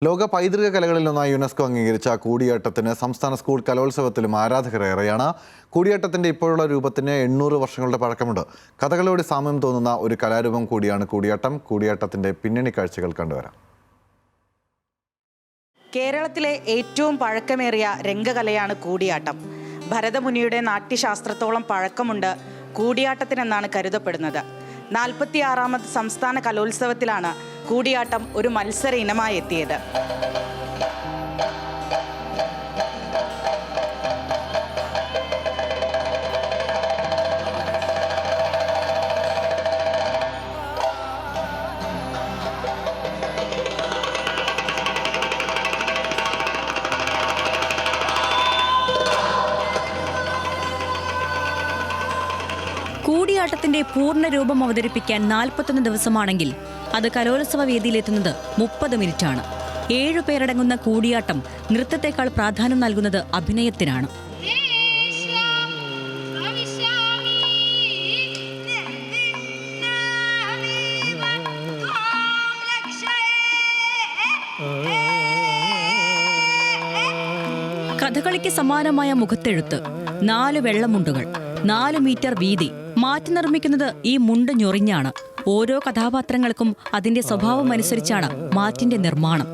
ലോക പൈതൃക കലകളിലൊന്നായി യുനെസ്കോ അംഗീകരിച്ച കൂടിയാട്ടത്തിന് സംസ്ഥാന സ്കൂൾ കലോത്സവത്തിലും ആരാധകരേറെയാണ്. കൂടിയാട്ടത്തിന്റെ ഇപ്പോഴുള്ള രൂപത്തിന് 800 വർഷങ്ങളുടെ പഴക്കമുണ്ട്. കഥകളോട് സാമ്യം തോന്നുന്ന ഒരു കലാരൂപം കൂടിയാണ് കൂടിയാട്ടം. കൂടിയാട്ടത്തിന്റെ പിന്നണി കാഴ്ചകൾ കണ്ടുവരാം. കേരളത്തിലെ ഏറ്റവും പഴക്കമേറിയ രംഗകലയാണ് കൂടിയാട്ടം. ഭരതമുനിയുടെ നാട്യശാസ്ത്രത്തോളം പഴക്കമുണ്ട് കൂടിയാട്ടത്തിനെന്നാണ് കരുതപ്പെടുന്നത്. 46ാമത് സംസ്ഥാന കലോത്സവത്തിലാണ് കൂടിയാട്ടം ഒരു മത്സര ഇനമായി എത്തിയത്. കൂടിയാട്ടത്തിന്റെ പൂർണ്ണ രൂപം അവതരിപ്പിക്കാൻ 41 ദിവസമാണെങ്കിൽ അത് കലോത്സവ വേദിയിലെത്തുന്നത് 30 മിനിറ്റാണ്. 7 പേരടങ്ങുന്ന കൂടിയാട്ടം നൃത്തത്തെക്കാൾ പ്രാധാന്യം നൽകുന്നത് അഭിനയത്തിനാണ്. കഥകളിക്ക് സമാനമായ മുഖത്തെഴുത്ത്, 4 വെള്ളമുണ്ടുകൾ, 4 മീറ്റർ വീതി. മാറ്റി നിർമ്മിക്കുന്നത് ഈ മുണ്ട് ഞൊറിഞ്ഞാണ്. ഓരോ കഥാപാത്രങ്ങൾക്കും അതിന്റെ സ്വഭാവം അനുസരിച്ചാണ് മാറ്റിന്റെ നിർമ്മാണം.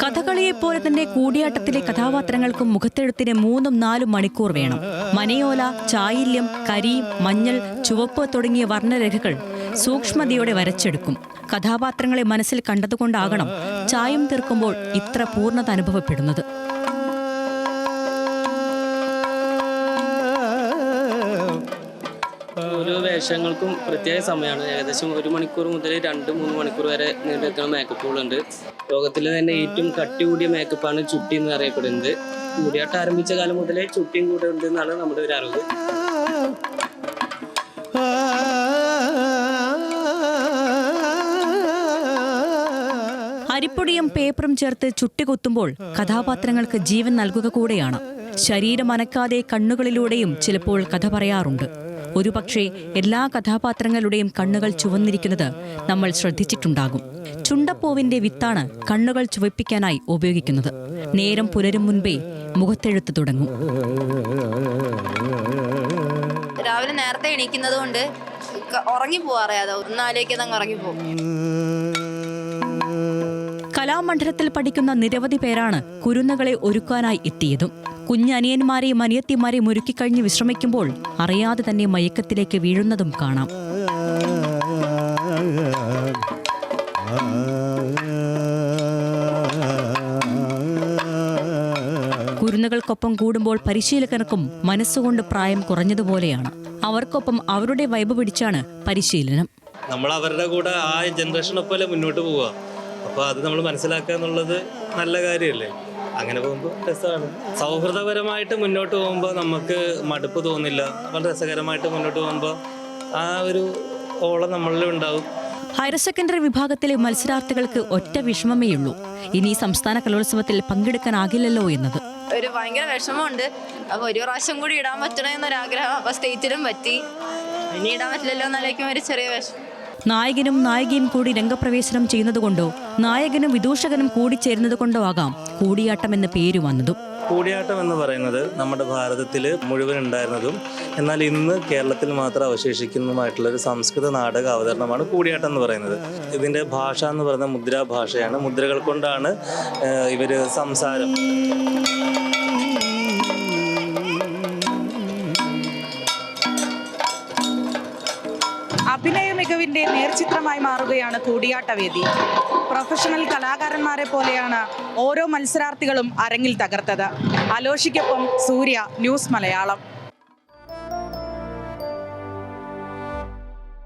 കഥകളിയെപ്പോലെ തന്നെ കൂടിയാട്ടത്തിലെ കഥാപാത്രങ്ങൾക്കും മുഖത്തെഴുത്തിന് 3-4 മണിക്കൂർ വേണം. മനയോല, ചായില്യം, കരി, മഞ്ഞൾ, ചുവപ്പ് തുടങ്ങിയ വർണ്ണരേഖകൾ സൂക്ഷ്മതയോടെ വരച്ചെടുക്കും. കഥാപാത്രങ്ങളെ മനസ്സിൽ കണ്ടതുകൊണ്ടാകണം ചായം തീർക്കുമ്പോൾ ഇത്ര പൂർണ്ണത അനുഭവപ്പെടുന്നത്. ഓരോ വേഷങ്ങൾക്കും പ്രത്യേക സമയമാണ്. ഏകദേശം 1 മണിക്കൂർ മുതൽ 2-3 മണിക്കൂർ വരെ നീണ്ടെത്തുന്ന മേക്കപ്പുകളുണ്ട്. ലോകത്തിലെ തന്നെ ഏറ്റവും കട്ടി കൂടിയ മേക്കപ്പാണ് ചുട്ടി എന്ന് അറിയപ്പെടുന്നത്. കൂടിയാട്ടം ആരംഭിച്ച കാലം മുതലേ ചുട്ടിയും കൂടെ ഉണ്ട് എന്നാണ് നമ്മുടെ ഒരു അറിവ്. അരിപ്പൊടിയും പേപ്പറും ചേർത്ത് ചുട്ടികുത്തുമ്പോൾ കഥാപാത്രങ്ങൾക്ക് ജീവൻ നൽകുക കൂടെയാണ്. ശരീരം അനക്കാതെ കണ്ണുകളിലൂടെയും ചിലപ്പോൾ കഥ പറയാറുണ്ട്. ഒരുപക്ഷെ എല്ലാ കഥാപാത്രങ്ങളുടെയും കണ്ണുകൾ ചുവന്നിരിക്കുന്നത് നമ്മൾ ശ്രദ്ധിച്ചിട്ടുണ്ടാകും. ചുണ്ടപ്പൂവിന്റെ വിത്താണ് കണ്ണുകൾ ചുവപ്പിക്കാനായി ഉപയോഗിക്കുന്നത്. നേരം പുലരും മുൻപേ മുഖത്തെഴുത്ത് തുടങ്ങും. രാവിലെ നേരത്തെ എണീക്കുന്നത് കൊണ്ട് ഉറങ്ങി പോവാറിയാതെ ഒന്നാലേക്കതങ്ങ് ഉറങ്ങിപ്പോകും. കലാമണ്ഡലത്തിൽ പഠിക്കുന്ന നിരവധി പേരാണ് കുരുന്നുകളെ ഒരുക്കാനായി എത്തിയതും. കുഞ്ഞനിയന്മാരെയും അനിയത്തിമാരെയും ഒരുക്കിക്കഴിഞ്ഞ് വിശ്രമിക്കുമ്പോൾ അറിയാതെ തന്നെ മയക്കത്തിലേക്ക് വീഴുന്നതും കാണാം. കുരുന്നുകൾക്കൊപ്പം കൂടുമ്പോൾ പരിശീലകർക്കും മനസ്സുകൊണ്ട് പ്രായം കുറഞ്ഞതുപോലെയാണ്. അവർക്കൊപ്പം അവരുടെ വൈബ് പിടിച്ചാണ് പരിശീലനം. നമ്മൾ അവരുടെ കൂടെ ആ ജനറേഷനൊപ്പം മുന്നോട്ട് പോവുക. അപ്പോൾ അത് നമ്മൾ മനസ്സിലാക്കുക എന്നുള്ളത് നല്ല കാര്യമല്ലേ. അങ്ങനെ പോകുമ്പോൾ രസമാണ്. സൗഹൃദപരമായിട്ട് മുന്നോട്ട് പോകുമ്പോൾ നമുക്ക് മടുപ്പ് തോന്നില്ല. വളരെ രസകരമായിട്ട് മുന്നോട്ട് പോകുമ്പോൾ ആ ഒരു ഓളം നമ്മളിൽ ഉണ്ടാവും. ഹയർ സെക്കൻഡറി വിഭാഗത്തിലെ മത്സരാർത്ഥികൾക്ക് ഒറ്റ വിഷമമേയുള്ളൂ, ഇനി സംസ്ഥാന കലോത്സവത്തിൽ പങ്കെടുക്കാനാകില്ലല്ലോ എന്നത്. ഒരു ഭയങ്കര വിഷമമുണ്ട്. അപ്പോൾ ഒരു പ്രാവശ്യം കൂടി ഇടാൻ പറ്റണമെന്നൊരാഗ്രഹം. അപ്പോൾ സ്റ്റേറ്റിലും പറ്റി, ഇനി ഇടാൻ പറ്റില്ലല്ലോ എന്നാലേക്കും ഒരു ചെറിയ വിഷമം. നായകനും നായികയും കൂടി രംഗപ്രവേശനം ചെയ്യുന്നതുകൊണ്ടോ നായകനും വിദൂഷകനും കൂടി ചേരുന്നതുകൊണ്ടോ ആകാം കൂടിയാട്ടം എന്ന പേര് വന്നതും. കൂടിയാട്ടം എന്ന് പറയുന്നത് നമ്മുടെ ഭാരതത്തിൽ മുഴുവൻ ഉണ്ടായിരുന്നതും എന്നാൽ ഇന്ന് കേരളത്തിൽ മാത്രം അവശേഷിക്കുന്നതുമായിട്ടുള്ളൊരു സംസ്കൃത നാടക അവതരണമാണ് കൂടിയാട്ടം എന്ന് പറയുന്നത്. ഇതിൻ്റെ ഭാഷ എന്ന് പറയുന്നത് മുദ്രാഭാഷയാണ്. മുദ്രകൾ കൊണ്ടാണ് ഇവർ സംസാരം. അഭിനയ മികവിന്റെ നേർചിത്രമായി മാറുകയാണ് കൂടിയാട്ടവേദി. പ്രൊഫഷണൽ കലാകാരന്മാരെ പോലെയാണ് ഓരോ മത്സരാർത്ഥികളും അരങ്ങിൽ തകർത്തത്. അലോഷിക്കൊപ്പം സൂര്യ, ന്യൂസ് മലയാളം.